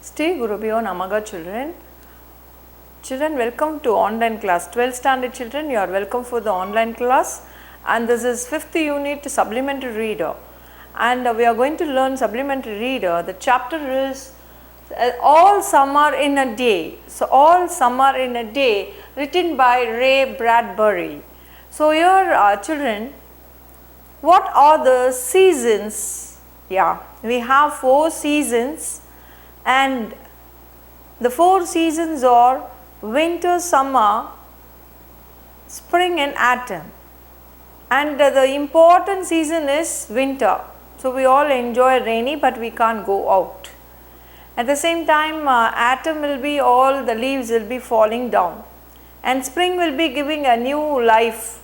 Stay Gurubhyo Namaga children. Children, welcome to online class. 12th standard children, you are welcome for the online class, and this is 5th unit supplementary reader, and we are going to learn supplementary reader. The chapter is All Summer in a Day. So, All Summer in a Day, written by Ray Bradbury. So, here children, what are the seasons? Yeah, we have 4 seasons, and the 4 seasons are winter, summer, spring and autumn, and the important season is winter. So, we all enjoy rainy, but we can't go out. At the same time, autumn will be, all the leaves will be falling down, and spring will be giving a new life,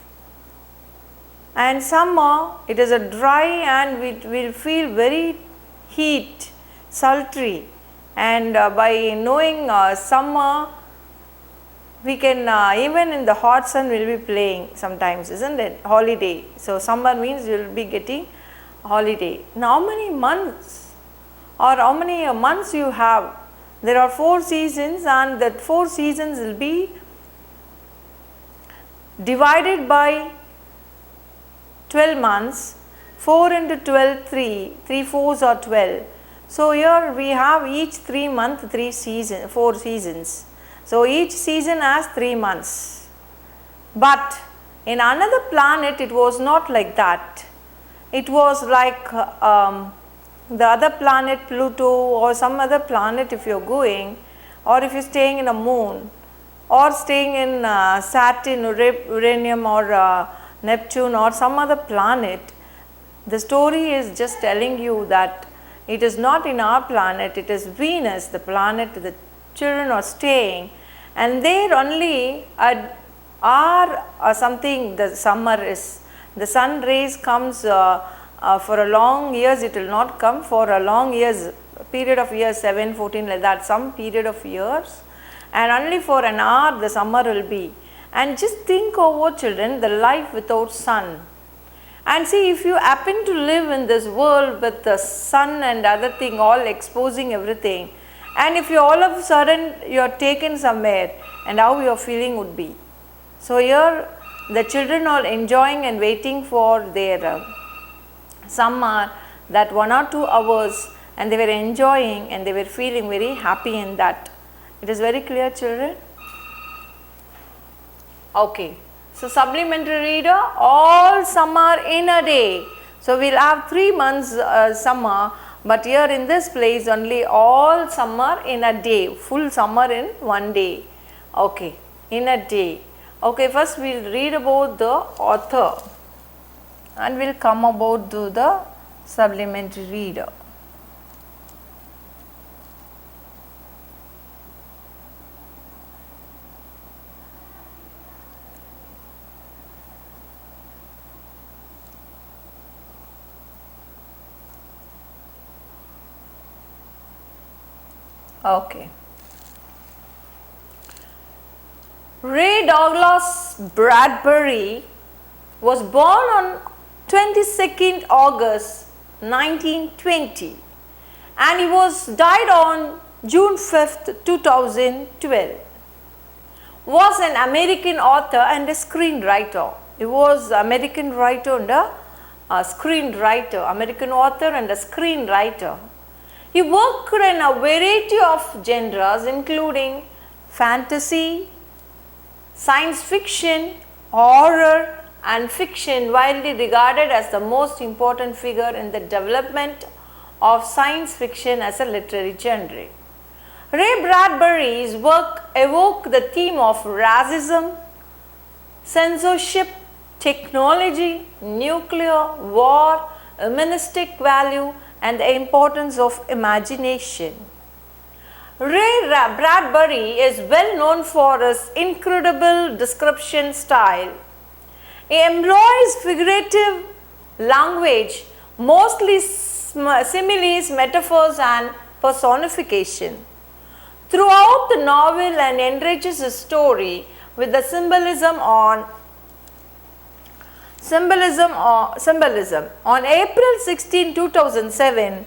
and summer, it is a dry and we will feel very heat, sultry, and by knowing summer, we can even in the hot sun we will be playing sometimes, isn't it? Holiday. So, summer means you will be getting holiday. Now, how many months or how many months you have? There are 4 seasons, and that 4 seasons will be divided by 12 months. 4 into 12, 3 4s are 12. So, here we have each 3 months, 4 seasons. So, each season has 3 months, but in another planet it was not like that. It was like the other planet Pluto or some other planet, if you are going, or if you are staying in a moon or staying in Saturn, Uranium or Neptune or some other planet, the story is just telling you that it is not in our planet, it is Venus, the planet the children are staying, and there only are something the summer is. The sun rays comes for a long years, it will not come for a long years, period of years 7, 14 like that, some period of years, and only for an hour the summer will be. And just think over children, the life without sun. And see, if you happen to live in this world with the sun and other thing all exposing everything, and if you all of a sudden you are taken somewhere, and how your feeling would be. So, here the children are enjoying and waiting for their summer, that 1 or 2 hours, and they were enjoying and they were feeling very happy in that. It is very clear, children? Okay. So, supplementary reader, all summer in a day. So, we will have 3 months summer, but here in this place only all summer in a day, full summer in 1 day. Okay, in a day. Okay, first we will read about the author, and we will come about to the supplementary reader. Okay. Ray Douglas Bradbury was born on 22nd August 1920, and he was died on June 5th 2012. Was an American author and a screenwriter. He was American writer and a screenwriter, American author and a screenwriter. He worked in a variety of genres including fantasy, science fiction, horror and fiction, widely regarded as the most important figure in the development of science fiction as a literary genre. Ray Bradbury's work evoked the theme of racism, censorship, technology, nuclear war, humanistic value, and the importance of imagination. Ray Bradbury is well known for his incredible description style. He employs figurative language, mostly similes, metaphors and personification, throughout the novel, and enriches his story with the symbolism. On April 16, 2007,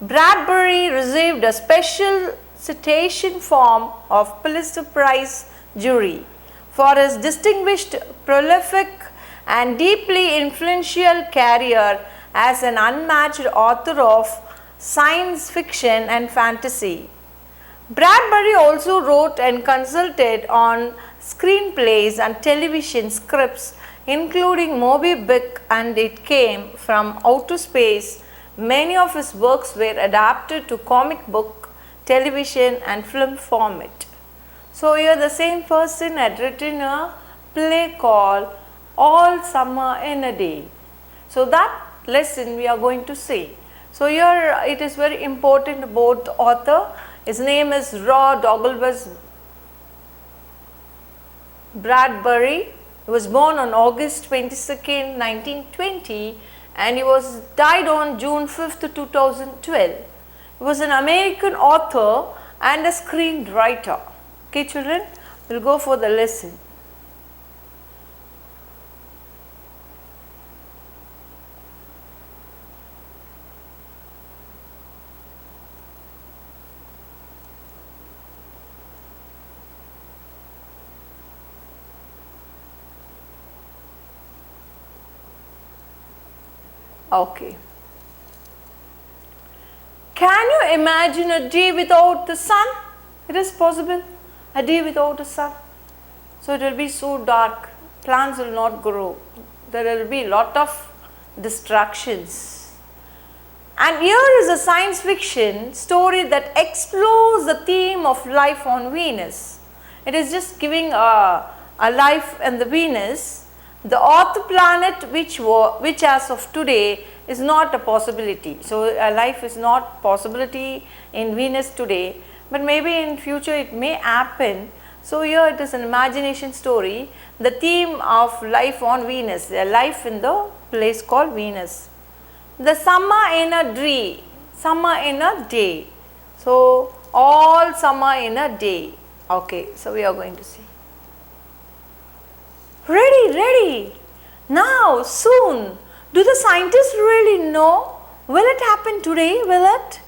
Bradbury received a special citation form of Pulitzer Prize jury for his distinguished, prolific and deeply influential career as an unmatched author of science fiction and fantasy. Bradbury also wrote and consulted on screenplays and television scripts, including Moby Dick and It Came from Outer Space. Many of his works were adapted to comic book, television and film format. So here the same person had written a play called All Summer in a Day. So that lesson we are going to see. So here it is very important about the author. His name is Raw Douglas Bradbury. He was born on August 22nd, 1920 and he was died on June 5th, 2012. He was an American author and a screenwriter. Okay children, we will go for the lesson. Okay. Can you imagine a day without the sun? It is possible. A day without the sun. So it will be so dark. Plants will not grow. There will be a lot of distractions. And here is a science fiction story that explores the theme of life on Venus. It is just giving a life on the Venus. The Earth planet which as of today is not a possibility. So a life is not possibility in Venus today, but maybe in future it may happen. So here it is an imagination story, the theme of life on Venus, a life in the place called Venus. The summer in a day, summer in a day. So all summer in a day. Okay, so we are going to see. Ready. Now, soon. Do the scientists really know? Will it happen today? Will it?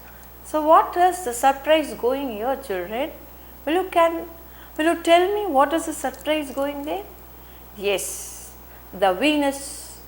So, what is the surprise going here, children? Will you tell me what is the surprise going there? Yes, the Venus.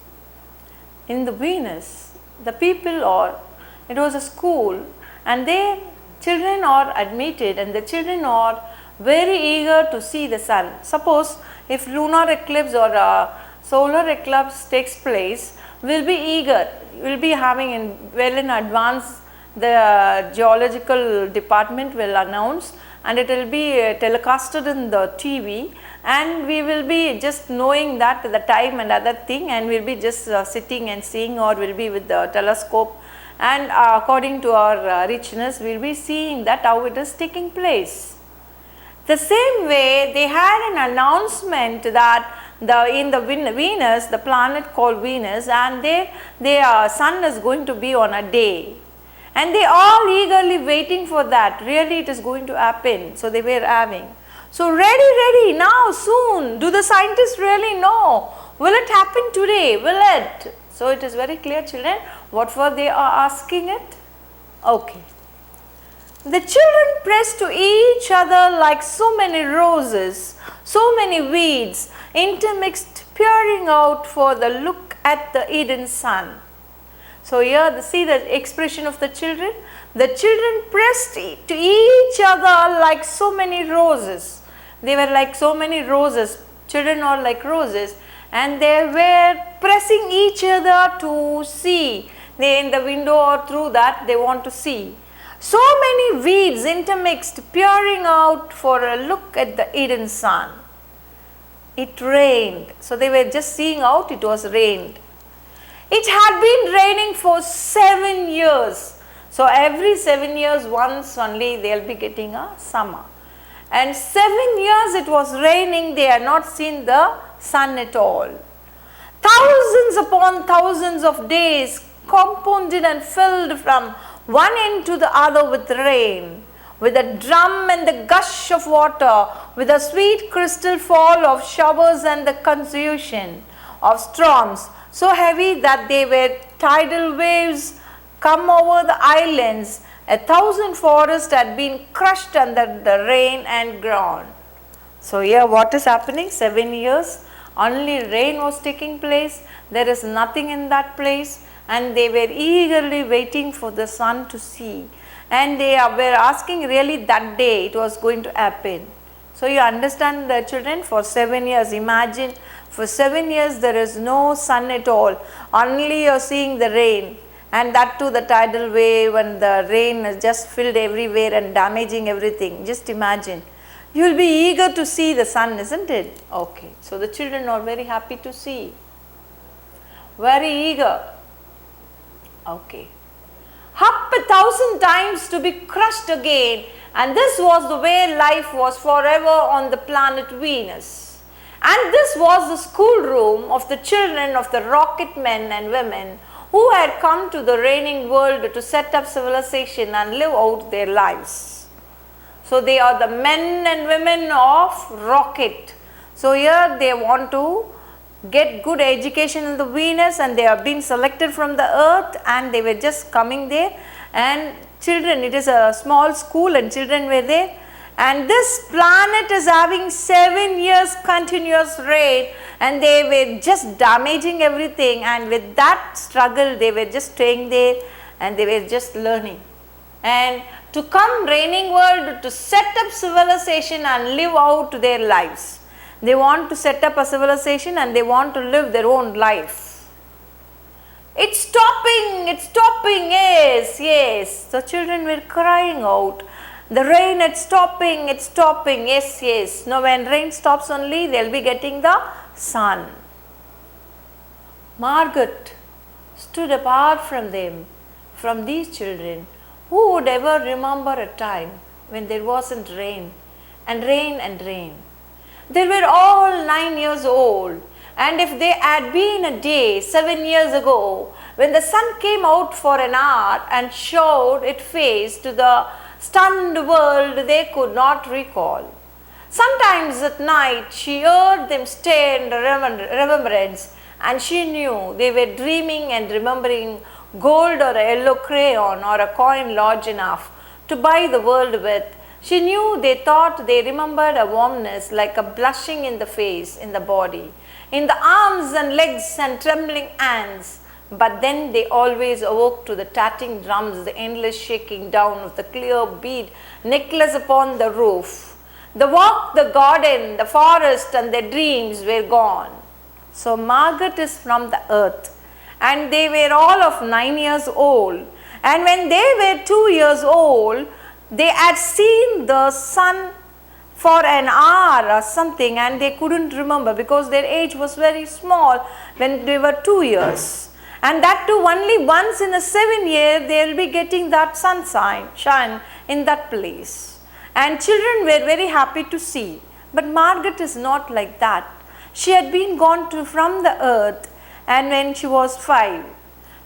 In the Venus, the people it was a school and their children are admitted and the children are very eager to see the sun. Suppose if lunar eclipse or solar eclipse takes place, we will be eager, we will be having in advance the geological department will announce and it will be telecasted in the TV and we will be just knowing that the time and other thing and we will be just sitting and seeing or will be with the telescope and according to our richness we will be seeing that how it is taking place. The same way they had an announcement that in the Venus, the planet called Venus and their sun is going to be on a day and they all eagerly waiting for that, really it is going to happen. So they were having. So ready now soon, do the scientists really know? Will it happen today? Will it? So it is very clear children what for they are asking it. Okay. The children pressed to each other like so many roses, so many weeds, intermixed, peering out for the look at the Eden sun. So here see the expression of the children. The children pressed to each other like so many roses. They were like so many roses. Children are like roses and they were pressing each other to see. They in the window or through that they want to see. So many weeds intermixed, peering out for a look at the Eden sun. It rained. So they were just seeing out, it was rained. It had been raining for 7 years. So every 7 years once only they will be getting a summer. And 7 years it was raining, they had not seen the sun at all. Thousands upon thousands of days compounded and filled from one end to the other with rain, with a drum and the gush of water, with a sweet crystal fall of showers and the confusion of storms, so heavy that they were tidal waves come over the islands 1,000 forests had been crushed under the rain and ground. So here what is happening? 7 years, only rain was taking place, there is nothing in that place, and they were eagerly waiting for the sun to see, and they were asking really that day it was going to happen. So you understand the children, for 7 years, imagine for 7 years there is no sun at all, only you are seeing the rain, and that too the tidal wave, and the rain is just filled everywhere and damaging everything. Just imagine. You will be eager to see the sun, isn't it? Okay, so the children are very happy to see, very eager. Okay. Up 1,000 times to be crushed again, and this was the way life was forever on the planet Venus. And this was the schoolroom of the children of the rocket men and women who had come to the reigning world to set up civilization and live out their lives. So they are the men and women of rocket. So here they want to get good education in the Venus, and they have been selected from the earth, and they were just coming there, and children, it is a small school and children were there, and this planet is having 7 years continuous rain, and they were just damaging everything, and with that struggle they were just staying there and they were just learning. And to come reigning world to set up civilization and live out their lives. They want to set up a civilization and they want to live their own life. It's stopping, yes, yes. So children were crying out, the rain, it's stopping, yes, yes. Now when rain stops only, they'll be getting the sun. Margaret stood apart from them, from these children. Who would ever remember a time when there wasn't rain and rain and rain? They were all 9 years old, and if they had been a day 7 years ago, when the sun came out for an hour and showed its face to the stunned world, they could not recall. Sometimes at night she heard them stare in remembrance, and she knew they were dreaming and remembering gold or a yellow crayon or a coin large enough to buy the world with. She knew they thought they remembered a warmness like a blushing in the face, in the body, in the arms and legs and trembling hands. But then they always awoke to the tatting drums, the endless shaking down of the clear bead necklace upon the roof. The walk, the garden, the forest and their dreams were gone. So Margaret is from the earth, and they were all of 9 years old. And when they were 2 years old, they had seen the sun for an hour or something, and they couldn't remember because their age was very small when they were 2 years. And that too only once in a 7 year they will be getting that shine in that place. And children were very happy to see. But Margaret is not like that. She had been gone from the earth, and when she was 5.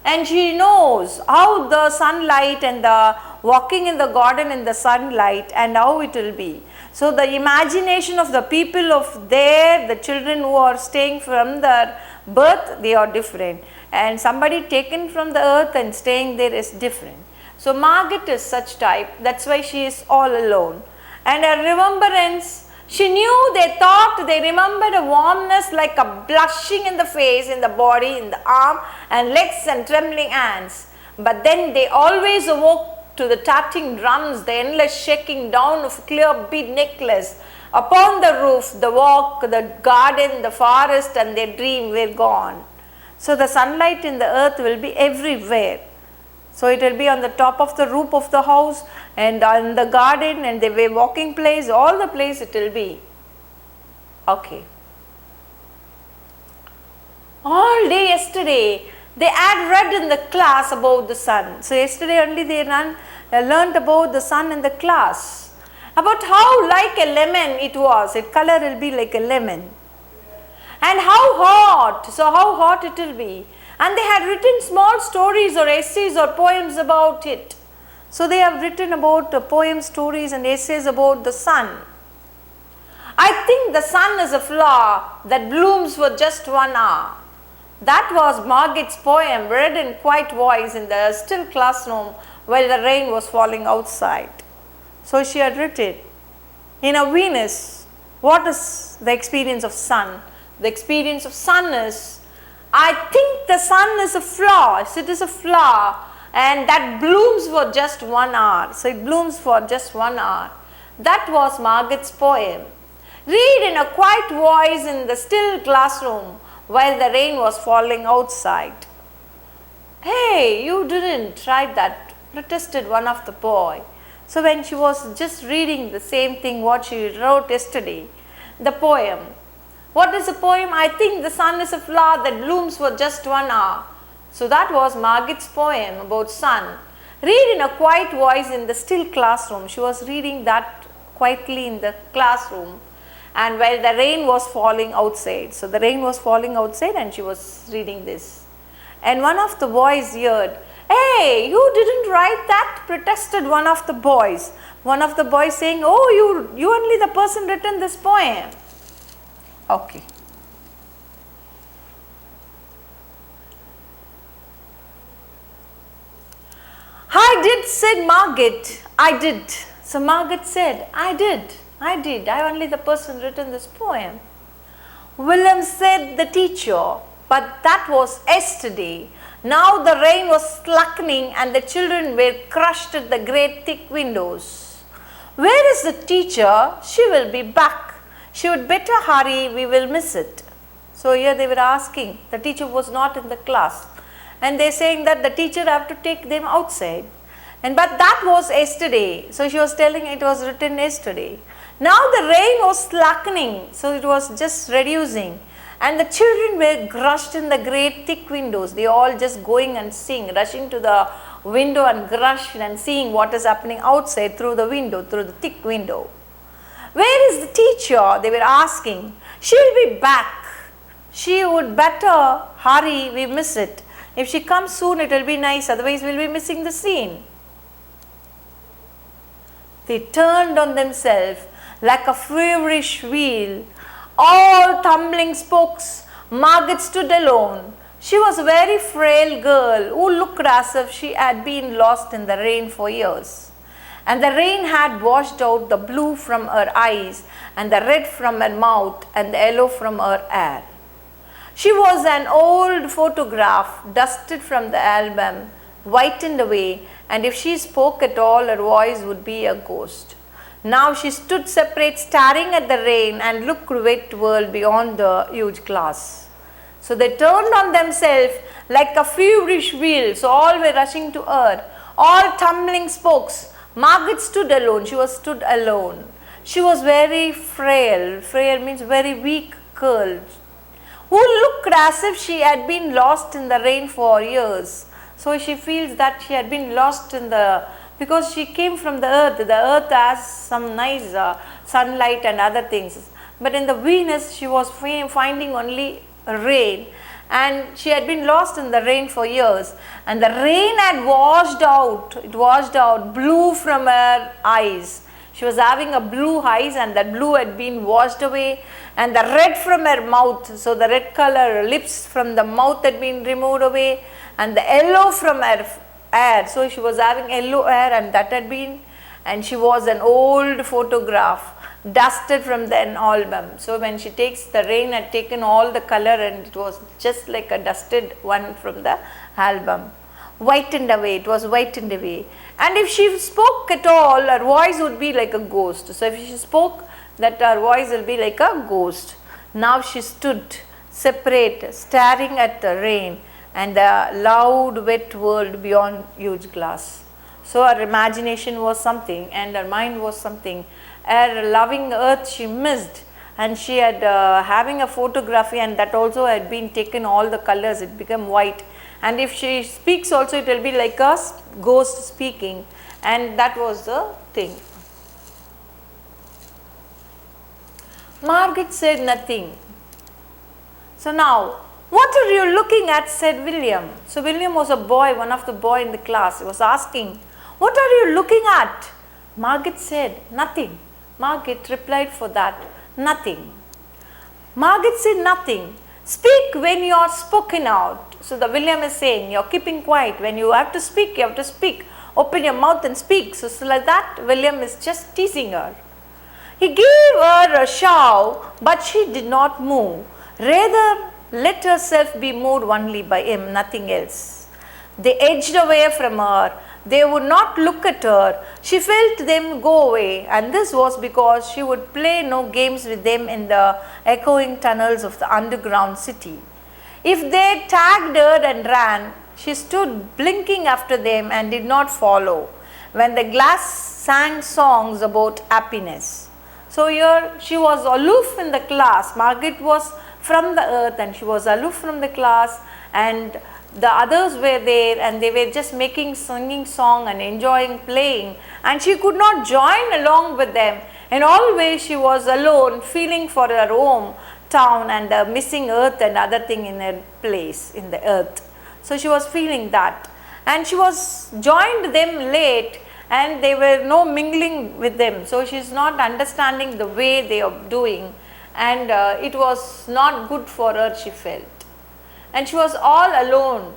And she knows how the sunlight and the walking in the garden in the sunlight and how it will be. So the imagination of the people of there, the children who are staying from their birth, they are different. And somebody taken from the earth and staying there is different. So Margaret is such type, that's why she is all alone. And her remembrance, she knew they thought they remembered a warmness like a blushing in the face, in the body, in the arm and legs and trembling hands. But then they always awoke to the tatting drums, the endless shaking down of clear bead necklace upon the roof, the walk, the garden, the forest and their dream were gone. So the sunlight in the earth will be everywhere. So it will be on the top of the roof of the house and on the garden and the walking place, all the place it will be. Okay. All day yesterday they had read in the class about the sun. So yesterday only they learnt about the sun in the class. About how like a lemon it was, its color will be like a lemon. And how hot, so how hot it will be. And they had written small stories or essays or poems about it. So they have written about poems, stories and essays about the sun. I think the sun is a flower that blooms for just 1 hour. That was Margaret's poem read in quiet voice in the still classroom while the rain was falling outside. So she had written, in a Venus, what is the experience of sun? The experience of sun is, I think the sun is a flower. So it is a flower and that blooms for just 1 hour. So it blooms for just 1 hour. That was Margaret's poem. Read in a quiet voice in the still classroom while the rain was falling outside. Hey, you didn't write that, protested one of the boys. So when she was just reading the same thing what she wrote yesterday, the poem. What is the poem? I think the sun is a flower that blooms for just 1 hour. So that was Margaret's poem about sun. Read in a quiet voice in the still classroom. She was reading that quietly in the classroom. And while the rain was falling outside. So the rain was falling outside and she was reading this. And one of the boys heard, hey, you didn't write that, protested one of the boys. One of the boys saying, oh, you only the person written this poem. Okay. I did, said Margaret. I did. So Margaret said, I did. I only the person written this poem. William said, the teacher, but that was yesterday. Now the rain was slackening and the children were crushed at the great thick windows. Where is the teacher? She will be back. She would better hurry, we will miss it. So here they were asking, the teacher was not in the class. And they are saying that the teacher have to take them outside. But that was yesterday. So she was telling it was written yesterday. Now the rain was slackening. So it was just reducing. And the children were crushed in the great thick windows. They all just going and seeing, rushing to the window and crushed and seeing what is happening outside through the window, through the thick window. Where is the teacher? They were asking. She will be back. She would better hurry, we miss it. If she comes soon, it will be nice. Otherwise, we will be missing the scene. They turned on themselves like a feverish wheel. All tumbling spokes. Margaret stood alone. She was a very frail girl who looked as if she had been lost in the rain for years. And the rain had washed out the blue from her eyes and the red from her mouth and the yellow from her hair. She was an old photograph, dusted from the album, whitened away, and if she spoke at all, her voice would be a ghost. Now she stood separate, staring at the rain and looked wet world beyond the huge glass. So they turned on themselves like a feverish wheel. So all were rushing to her, all tumbling spokes. Margaret stood alone. She was stood alone. She was very frail. Frail means very weak girl, who looked as if she had been lost in the rain for years. So she feels that she had been lost in the, because she came from the earth. The earth has some nice sunlight and other things. But in the Venus, she was finding only rain. And she had been lost in the rain for years. And the rain had washed out, it washed out blue from her eyes. She was having a blue eyes and that blue had been washed away. And the red from her mouth, so the red color lips from the mouth had been removed away. And the yellow from her hair, so she was having yellow hair and that had been, and she was an old photograph, dusted from the album. So when she takes, the rain had taken all the color and it was just like a dusted one from the album. Whitened away, it was whitened away. And if she spoke at all, her voice would be like a ghost. So if she spoke, that her voice will be like a ghost. Now she stood separate, staring at the rain and the loud wet world beyond huge glass. So her imagination was something and her mind was something. Her loving earth she missed, and she had having a photography, and that also had been taken all the colors, it became white. And if she speaks also, it will be like a ghost speaking, and that was the thing. Margaret said nothing. So now, what are you looking at, said William. So William was a boy, one of the boy in the class. He was asking, what are you looking at? Margaret said, nothing. Margaret replied for that, nothing. Margaret said nothing. Speak when you are spoken out. So the William is saying, you are keeping quiet. When you have to speak, you have to speak. Open your mouth and speak. So like that, William is just teasing her. He gave her a shove, but she did not move. Rather, let herself be moved only by him, nothing else. They edged away from her. They would not look at her. She felt them go away, and this was because she would play no games with them in the echoing tunnels of the underground city. If they tagged her and ran, she stood blinking after them and did not follow. When the glass sang songs about happiness. So here she was aloof in the class. Margaret was from the earth and she was aloof from the class, and the others were there and they were just singing song and enjoying playing, and she could not join along with them. In all ways she was alone, feeling for her home town and the missing earth and other thing in her place in the earth. So she was feeling that, and she was joined them late and they were no mingling with them. So she is not understanding the way they are doing, and it was not good for her, she felt. And she was all alone.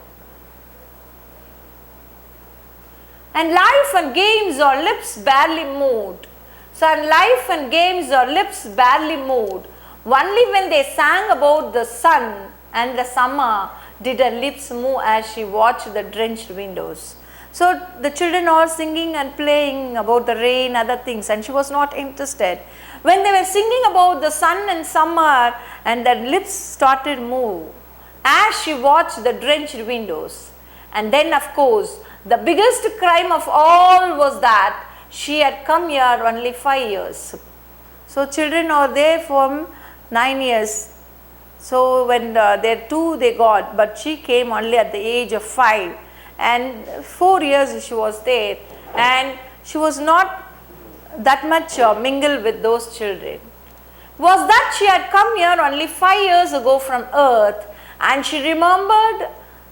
And life and games or lips barely moved. So and life and games or lips barely moved. Only when they sang about the sun and the summer did her lips move as she watched the drenched windows. So the children all singing and playing about the rain, other things, and she was not interested. When they were singing about the sun and summer, and their lips started move as she watched the drenched windows. And then of course, the biggest crime of all was that she had come here only 5 years. So children are there from 9 years. So when their 2 they got, but she came only at the age of 5, and 4 years she was there, and she was not that much mingled with those children. Was that she had come here only 5 years ago from earth, and she remembered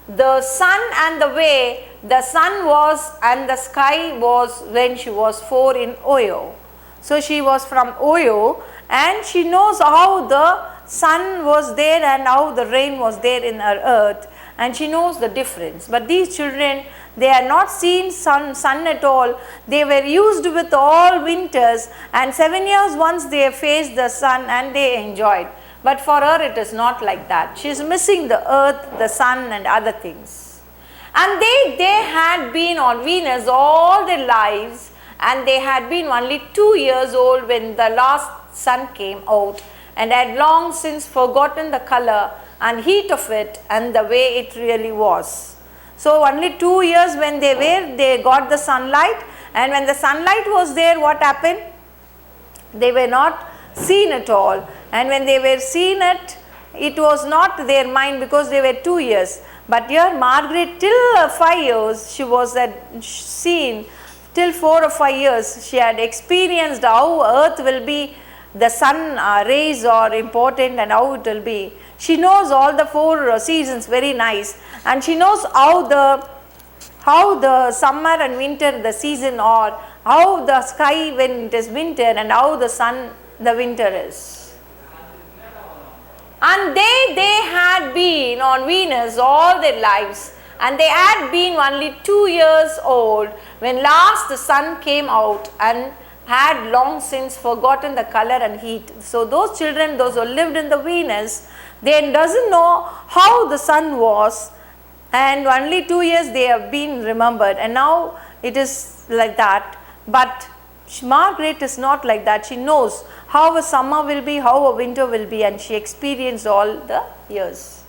the sun and the way the sun was and the sky was when she was 4 in Ohio. So she was from Ohio, and she knows how the sun was there and how the rain was there in her earth, and she knows the difference. But these children, they had not seen sun at all. They were used with all winters, and 7 years once they faced the sun and they enjoyed. But for her it is not like that. She is missing the earth, the sun and other things. And they had been on Venus all their lives, and they had been only 2 years old when the last sun came out, and had long since forgotten the color and heat of it and the way it really was. So only 2 years when they got the sunlight, and when the sunlight was there, what happened? They were not seen at all, and when they were seen it was not their mind because they were 2 years. But here Margaret till 5 years she was seen, till 4 or 5 years she had experienced how earth will be, the sun rays are important and how it will be. She knows all the 4 seasons very nice, and she knows how the summer and winter the season are, how the sky when it is winter and how the sun the winter is. And they had been on Venus all their lives, and they had been only 2 years old when last the sun came out, and had long since forgotten the color and heat. So those children, those who lived in the Venus, they doesn't know how the sun was, and only 2 years they have been remembered, and now it is like that. But Margaret is not like that. She knows how a summer will be, how a winter will be, and she experienced all the years.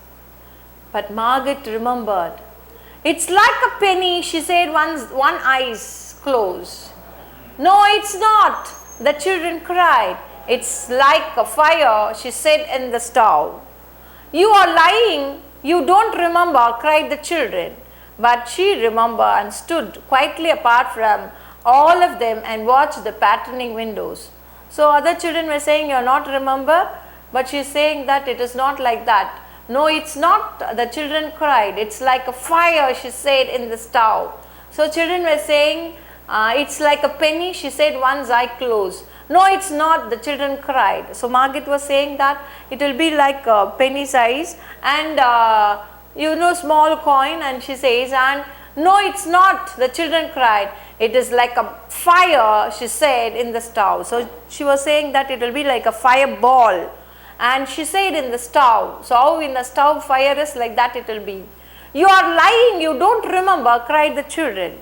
But Margaret remembered. It's like a penny, she said, one eyes closed. No, it's not, the children cried. It's like a fire, she said, in the stove. You are lying, you don't remember, cried the children. But she remembered and stood quietly apart from all of them and watched the patterning windows. So other children were saying, you are not remember, but she is saying that it is not like that. No, it's not, the children cried. It's like a fire, she said, in the stove. So children were saying, it's like a penny, she said, one's eye closed. No, it's not, the children cried. So Margaret was saying that it will be like a penny size and small coin, and she says, and No, it's not, the children cried. It is like a fire, she said, in the stove. So she was saying that it will be like a fireball. And she said in the stove. So how in the stove fire is, like that it will be. You are lying, you don't remember, cried the children.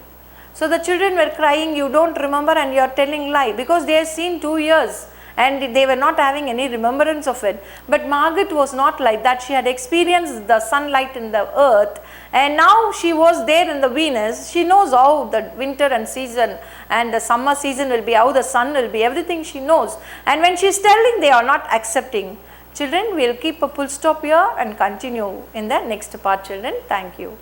So the children were crying, you don't remember and you are telling lie, because they have seen 2 years and they were not having any remembrance of it. But Margaret was not like that. She had experienced the sunlight in the earth, and now she was there in the Venus. She knows how the winter and season and the summer season will be, how the sun will be, everything she knows. And when she is telling, they are not accepting. Children, we will keep a full stop here and continue in the next part, children. Thank you.